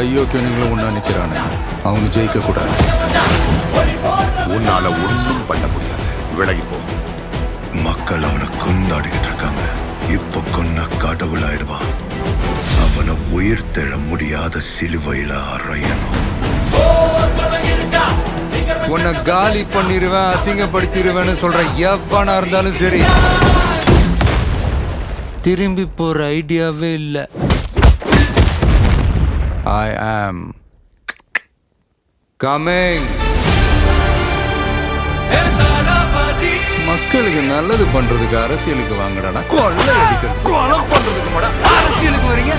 ஐயோக்கியனுங்களும் ஒன்னா நிக்கிறானு அவங்க ஜெயிக்க கூடாது. உன்னால ஒன்றும் பண்ண முடியாது, விலகி போ. மக்கள் அவனை கொண்டாடிக்கிட்டு இருக்காங்க. இப்ப கொன்ன கடவுள் ஆயிடுவான். அவனை உயிர் தெழ முடியாத சிலுவையில அறையணும். உன்னை காலி பண்ணிருவேன், அசிங்கப்படுத்திடுவேன்னு சொல்ற எவனா இருந்தாலும் சரி, திரும்பி போற ஐடியாவே இல்லை. I am coming. மக்களுக்கு நல்லது பண்றதுக்கு அரசியலுக்கு வாங்கடா, கொள்ளை அடிக்கிறது கொலை பண்றதுக்கு அரசியலுக்கு வரீங்க.